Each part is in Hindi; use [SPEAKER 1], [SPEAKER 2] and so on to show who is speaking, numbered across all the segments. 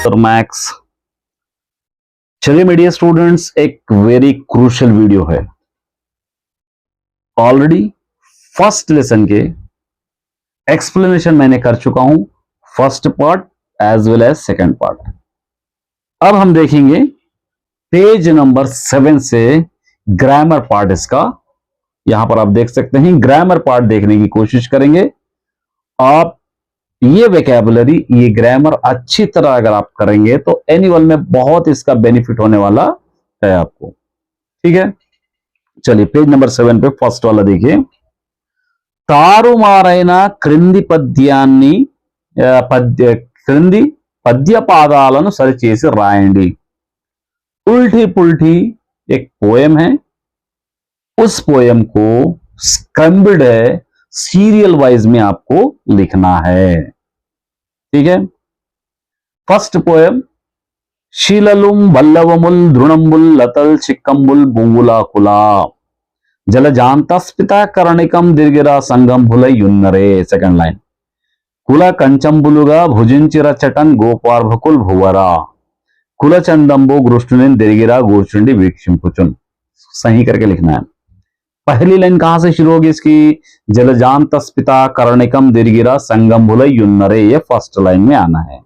[SPEAKER 1] और मैक्स। चलिए मीडिया स्टूडेंट्स, एक वेरी क्रूशियल वीडियो है। ऑलरेडी फर्स्ट लेसन के एक्सप्लेनेशन मैंने कर चुका हूं, first part as well as second part. अब हम देखेंगे पेज नंबर 7 से ग्रामर पार्ट इसका। यहां पर आप देख सकते हैं, ग्रामर पार्ट देखने की कोशिश करेंगे। आप ये वोकैबुलरी, ये ग्रामर अच्छी तरह अगर आप करेंगे तो एनुअल में बहुत इसका बेनिफिट होने वाला है आपको। ठीक है, चलिए पेज नंबर 7 पे फर्स्ट वाला देखिए। తారుమారైన క్రింది పద్యాన్ని క్రింది పద్య పాదాలను సరిచేసి రాయండి। उल्टी पुल्टी एक पोएम है, उस पोएम को स्क्रम्बल्ड है, सीरियल वाइज में आपको लिखना है। ठीक है, फर्स्ट पोएम शीललुम वल्लवमुल द्रुणंबुल लतल चिक्कंबुल बुंगुला कुला जलजांतस्पिता करणिकम दिर्गिरा संगम भुलयुन्नरे। सेकंड लाइन कुल कंचंबुलुगा भुजिंचिर चटन गोपार्भकुल भुवरा कुल चंदंबो गृष्टुनि दिर्गिरा गूर्चुंडी वीक्षिंपुचुन। सही करके लिखना है। पहली लाइन कहां से शुरू होगी इसकी? जलजांतस्पिता करणिकम दिर्गिरा संगम भुलयुन्नरे, ये फर्स्ट लाइन में आना है।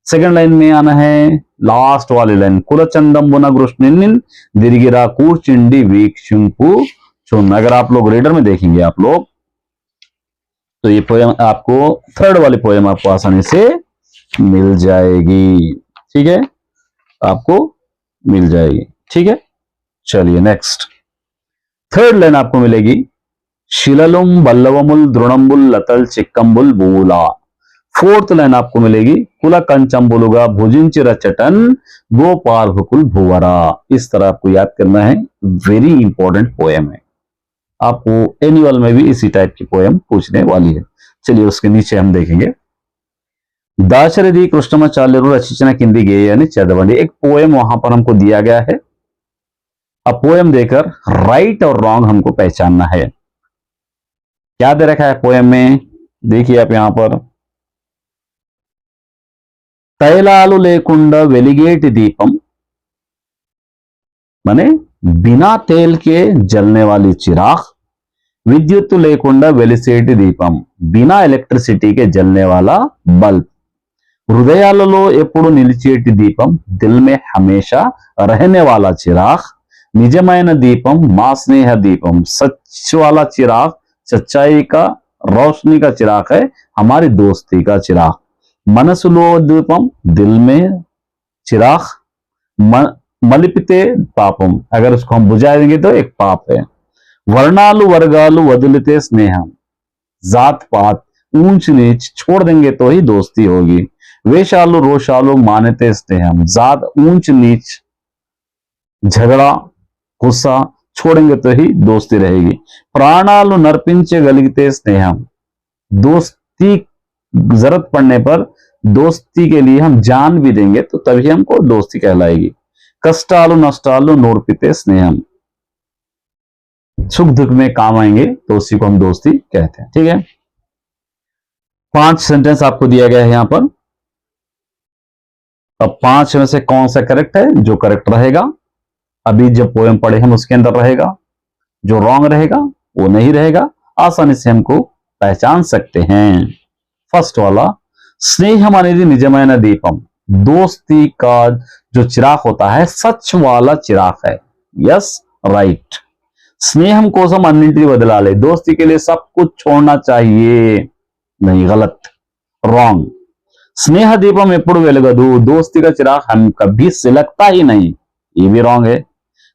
[SPEAKER 1] सेकंड लाइन में आना है लास्ट वाली लाइन कुल चंदंबुना गृष्टुनि दिर्गिरा कूर्चिंडी वीक्षिंपुचुन। अगर आप लोग रीडर में देखेंगे आप लोग तो ये पोएम आपको, थर्ड वाली पोएम आपको आसानी से मिल जाएगी। ठीक है, आपको मिल जाएगी। ठीक है, चलिए नेक्स्ट थर्ड लाइन आपको मिलेगी शिललुम बल्लवमुल द्रोणंबुल लतल चिक्कंबुल बूला। फोर्थ लाइन आपको मिलेगी कुला कंचंबुलुगा भुजिंचिर चटन गोपार्भकुल भुवरा। इस तरह आपको याद करना है, वेरी इंपॉर्टेंट पोएम है। आपको एनुअल में भी इसी टाइप की पोएम पूछने वाली है। चलिए उसके नीचे हम देखेंगे दाशरथी कृष्णमाचार्यरू रचिंచిన కింది గేయాన్ని చదవండి। एक पोएम वहां पर हमको दिया गया है। अब पोएम देकर राइट और रॉन्ग हमको पहचानना है। क्या दे रखा है पोएम में? देखिए आप यहां पर తైలాలు లేకుండా వెలిగేటి దీపం माने बिना तेल के जलने वाली चिराग, विद्युत लेकुंडा వెలిసేటి దీపం बिना इलेक्ट्रिसिटी के जलने वाला बल्ब, हृदयाలలో ఎప్పుడు నిలిచేటి దీపం दिल में हमेशा रहने वाला चिराग, निजమైన దీపం మా स्नेह दीपम सच वाला चिराग, सच्चाई का रोशनी का चिराग है, हमारी दोस्ती का चिराग, मनसुलो दीपम दिल में चिराग, मलिपिते पापम अगर उसको हम बुझा देंगे तो एक पाप है, वर्णालु वर्गालु वदलिते स्नेहम जात पात ऊंच नीच छोड़ देंगे तो ही दोस्ती होगी, वेशालु रोशालु मानते स्नेहम जात ऊंच नीच झगड़ा गुस्सा छोड़ेंगे तो ही दोस्ती रहेगी, प्राणालु नर्पिंचगलिगिते स्नेहम दोस्ती जरूरत पड़ने पर दोस्ती के लिए हम जान भी देंगे तो तभी हमको दोस्ती कहलाएगी, कष्टालु नष्टालु नोर्पिते स्नेहम सुख दुख में काम आएंगे तो उसी को हम दोस्ती कहते हैं। ठीक है, 5 सेंटेंस आपको दिया गया है यहां पर। अब 5 में से कौन सा करेक्ट है? जो करेक्ट रहेगा अभी जब पोएम पढ़े हम उसके अंदर रहेगा, जो रॉन्ग रहेगा वो नहीं रहेगा, आसानी से हमको पहचान सकते हैं। फर्स्ट वाला स्नेहम అనేది నిజమైన దీపం, दोस्ती का जो चिराग होता है सच वाला चिराग है। यस राइट, स्नेहम కోసం అన్నింటినీ వదలాలి, दोस्ती के लिए सब कुछ छोड़ना चाहिए, नहीं गलत, रॉन्ग। स्नेह दीपम ఎప్పుడు వెలగదు, दोस्ती का चिराग हम कभी सिलकता ही नहीं, ये भी रॉन्ग है।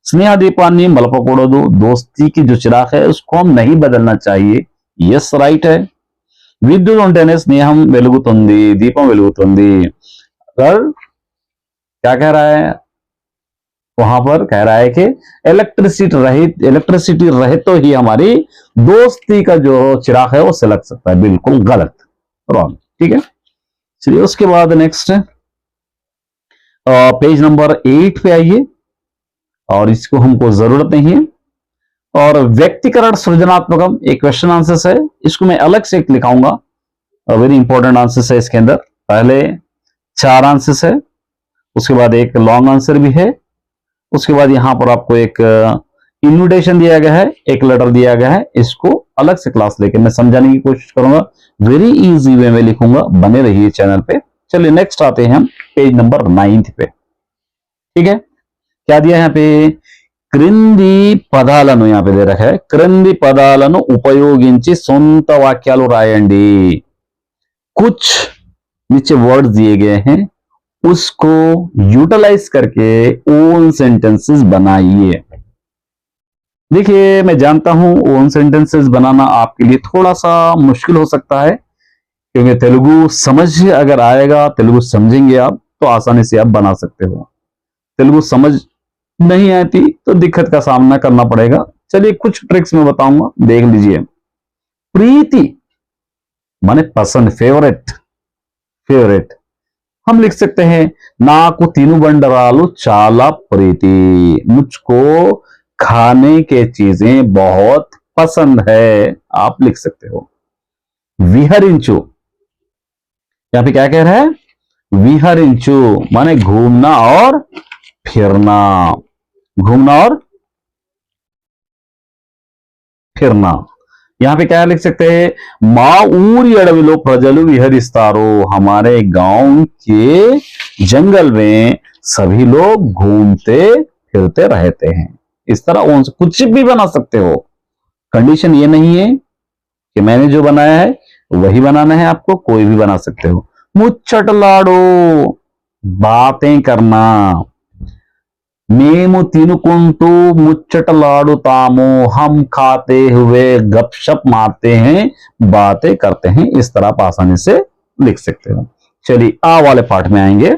[SPEAKER 1] स्नेह दीपाన్ని మలపకూడదు, दोस्ती की जो चिराग है उसको हम नहीं बदलना चाहिए, यस राइट है। विद्युत ఉంటేనే स्नेहम వెలుగుతుంది, दीपम వెలుగుతుంది। अगर क्या कह रहा है वहां पर? कह रहा है कि इलेक्ट्रिसिटी रहे तो ही हमारी दोस्ती का जो चिराग है वो सिलक सकता है, बिल्कुल गलत, रॉन्ग। ठीक है, चलिए उसके बाद नेक्स्ट पेज नंबर 8 पे आइए, और इसको हमको जरूरत नहीं है। और व्यक्तिकरण सृजनात्मकम एक क्वेश्चन आंसर्स है, इसको मैं अलग से एक लिखाऊंगा, वेरी इंपॉर्टेंट आंसर्स है इसके अंदर। पहले 4 आंसर्स है, उसके बाद एक लॉन्ग आंसर भी है, उसके बाद यहां पर आपको एक इन्विटेशन दिया गया है, एक लेटर दिया गया है। इसको अलग से क्लास लेके मैं समझाने की कोशिश करूंगा, वेरी इजी वे में लिखूंगा, बने रहिए चैनल पे। चलिए नेक्स्ट आते हैं हम पेज नंबर 9 पे। ठीक है, क्या दिया है यहाँ पे, क्रिंदी पदाలను यहाँ पे दे रखा है, क्रिंदी पदाలను उपयोगिंచి సొంత వాక్యాలు రాయండి। कुछ नीचे वर्ड दिए गए हैं, उसको यूटिलाइज करके ओन सेंटेंसेस बनाइए। देखिए मैं जानता हूं ओन सेंटेंसेस बनाना आपके लिए थोड़ा सा मुश्किल हो सकता है, क्योंकि तेलुगु समझ अगर आएगा, तेलुगु समझेंगे आप तो आसानी से आप बना सकते हो। तेलुगु समझ नहीं आती तो दिक्कत का सामना करना पड़ेगा। चलिए कुछ ट्रिक्स में बताऊंगा, देख लीजिए। प्रीति माने पसंद, फेवरेट, फेवरेट हम लिख सकते हैं नाकु तिनुबंडरालु चाला प्रीति, मुझको खाने के चीजें बहुत पसंद है, आप लिख सकते हो। विहरिंचु, यहां पे क्या कह रहा है, विहरिंचु माने घूमना और फिरना, घूमना और फिरना। यहां पे क्या लिख सकते हैं, मा ऊरी अडविलो प्रजलु विहरिस्तारो, हमारे गांव के जंगल में सभी लोग घूमते फिरते रहते हैं। इस तरह कुछ भी बना सकते हो, कंडीशन ये नहीं है कि मैंने जो बनाया है वही बनाना है, आपको कोई भी बना सकते हो। मुच्चटलाडो, बातें करना, మేము తినుకుంటూ ముచ్చటలాడుతాము, हम खाते हुए गपशप मारते हैं, बातें करते हैं। इस तरह आप आसानी से लिख सकते हो। चलिए आ वाले पाठ में आएंगे।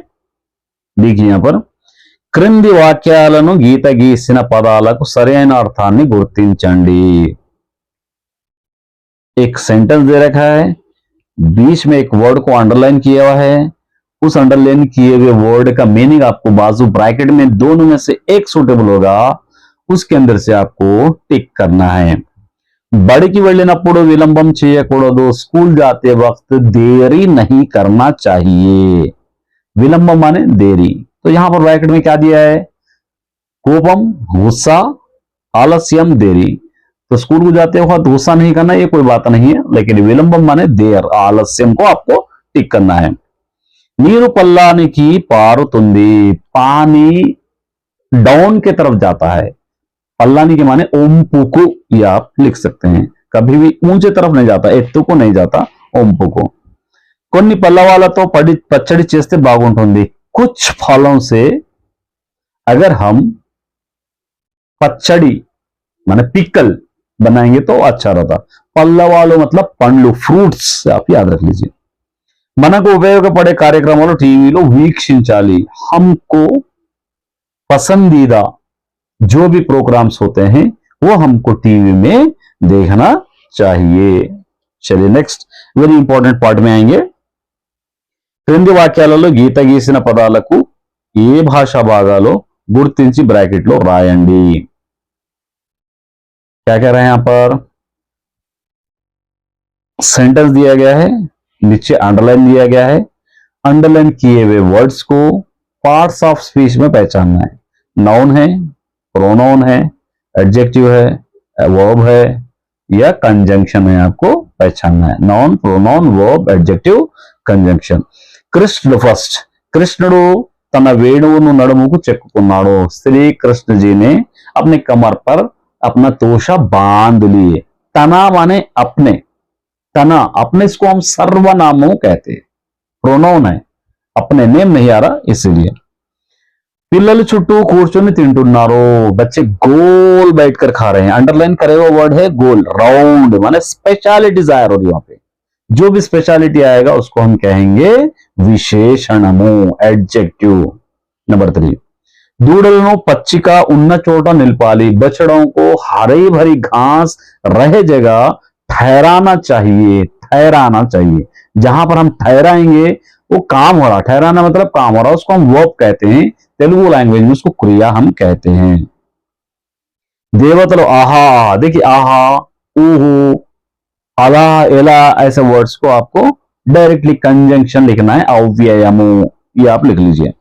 [SPEAKER 1] देखिए यहां पर క్రింది వాక్యాలను గీత గీసిన పదాలకు సరైన అర్థాన్ని గుర్తించండి। एक सेंटेंस दे रखा है, बीच में एक वर्ड को अंडरलाइन किया हुआ है, उस अंडरलाइन किए हुए वर्ड का मीनिंग आपको बाजू ब्रैकेट में दोनों में से एक सूटेबल होगा, उसके अंदर से आपको टिक करना है। బడికి వెళ్ళినప్పుడు విలంబం చేయకూడదు, स्कूल जाते वक्त देरी नहीं करना चाहिए। विलंबम माने देरी, तो यहां पर ब्रैकेट में क्या दिया है, कोपम गुस्सा, आलस्यम देरी। तो स्कूल को जाते वक्त गुस्सा नहीं करना, ये कोई बात नहीं है, लेकिन विलंबम माने देर, आलस्यम को आपको टिक करना है। नीरु पल्लानिकी पारुतुंदी, पानी डाउन की तरफ जाता है, पल्लानी के माने ओमपुकु, ये आप लिख सकते हैं, कभी भी ऊंचे तरफ नहीं जाता, एत्तुको नहीं जाता, ओमपुकु। కొన్ని పళ్ళవాలతో పచ్చడి చేస్తే బాగుంటుంది, कुछ फलों से अगर हम पचड़ी माने पिकल बनाएंगे तो अच्छा रहता। పళ్ళవాలు मतलब పండ్లు, फ्रूट्स, आप याद रख लीजिए। మనకు ఉపయోగపడే కార్యక్రమాలు టీవీలో వీక్షించాలి, हमको पसंदीदा जो भी प्रोग्राम्स होते हैं वो हमको टीवी में देखना चाहिए। चलिए नेक्स्ट वेरी इंपॉर्टेंट पार्ट में आएंगे। క్రింది వాక్యాలలో గీత గీసిన పదాలకు ఏ భాషా భాగాలో గుర్తించి బ్రాకెట్ లో రాయండి। क्या कह रहे हैं यहां पर, सेंटेंस दिया गया है, नीचे अंडरलाइन दिया गया है, अंडरलाइन किए हुए वर्ड्स को पार्ट्स ऑफ स्पीच में पहचानना है। नाउन है, प्रोनाउन है, एडजेक्टिव है, वर्ब है या कंजंक्शन है, आपको पहचानना है। Noun, pronoun, verb, adjective, conjunction. Krishna first, कृष्णुడు तन వేణువును నడుముకు చెక్కుకున్నాడు, श्री कृष्ण जी ने अपने कमर पर अपना तोशा बांध लिए। तना माने अपने, तना अपने, इसको हम सर्वनामों कहते हैं, प्रोनाउन है, अपने नेम नहीं आ रहा इसलिए। పిల్లలు చుట్టూ కూర్చొని తింటున్నారు, बच्चे गोल बैठकर खा रहे हैं, अंडरलाइन करे हुआ वर्ड है गोल, राउंड माने स्पेशलिटी जाहिर हो रही है वहां पे, जो भी स्पेशलिटी आएगा उसको हम कहेंगे విశేషణము, एडजेक्टिव। नंबर 3, దూడలను పచ్చిక ఉన్న చోట నిలపాలి, बछड़ों को हरी भरी घास रहे जगह ठहराना चाहिए, ठहराना चाहिए। जहां पर हम ठहराएंगे वो काम हो रहा, ठहराना मतलब काम हो रहा, उसको हम वर्ब कहते हैं, तेलुगु लैंग्वेज में उसको क्रिया हम कहते हैं। देवतलो आहा, देखिए आहा, ऊहू, अला, एला, ऐसे वर्ड्स को आपको डायरेक्टली कंजंक्शन लिखना है, अव्ययमु, ये आप लिख लीजिए।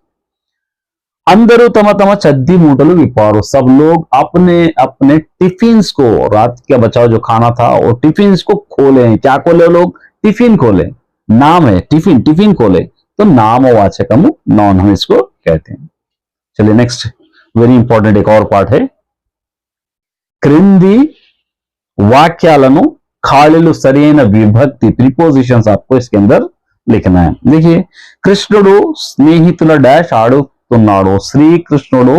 [SPEAKER 1] అందరూ తమ తమ చద్दी మూటలు విప్పారు। सब लोग अपने अपने टिफिन्स को, रात का बचा जो खाना था वो टिफिन्स को खोले। क्या खोले लोग? टिफिन खोले। नाम है टिफिन, टिफिन खोले तो नामवाचकम नॉन हम इसको कहते हैं। चलिए नेक्स्ट वेरी इंपॉर्टेंट एक और पार्ट है। క్రింది वाक्याలను ఖాళీలు సరైన విభక్తి ప్రిపోజిషన్స్ आपको इसके अंदर लिखना है। देखिए, కృష్ణుడు స్నేహితుల డాష్ ఆడుతున్నాడు। శ్రీకృష్ణుడు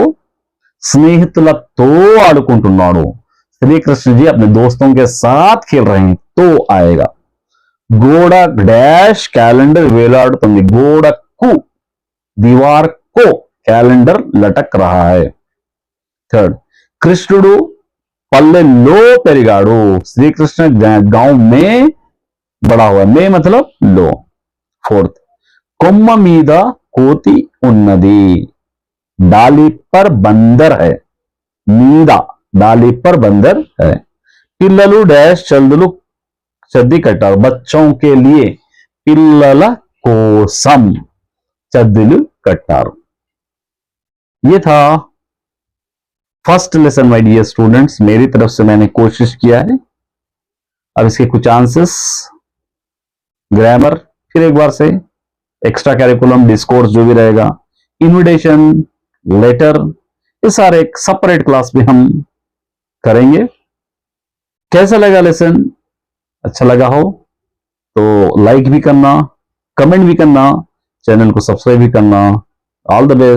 [SPEAKER 1] స్నేహితులతో ఆడుకుంటున్నాడు। श्री कृष्ण जी अपने दोस्तों के साथ खेल रहे हैं तो आएगा। గోడ డాష్ క్యాలెండర్ వేలాడుతుంది। గోడకు दीवार को कैलेंडर लटक रहा है। थर्ड, కృష్ణుడు పల్లెల్లో పెరిగాడు। श्री कृष्ण गांव में बड़ा हुआ। में मतलब लो। फोर्थ, కొమ్మ మీద కోతి ఉన్నది। डाली पर बंदर है। मीदा डाली पर बंदर है। పిల్లలు డాష్ చల్దులు చద్ది కట్టారు। बच्चों के लिए పిల్లల కోసం చద్దులు కట్టారు। ये था first lesson my dear students. मेरी तरफ से मैंने कोशिश किया है। अब इसके कुछ आंसर्स, ग्रामर फिर एक बार से, एक्स्ट्रा कैरिकुलम डिस्कोर्स जो भी रहेगा, इनविटेशन लेटर, ये सारे एक सेपरेट क्लास में हम करेंगे। कैसा लगा लेसन? अच्छा लगा हो तो लाइक भी करना, कमेंट भी करना, चैनल को सब्सक्राइब भी करना। All the best.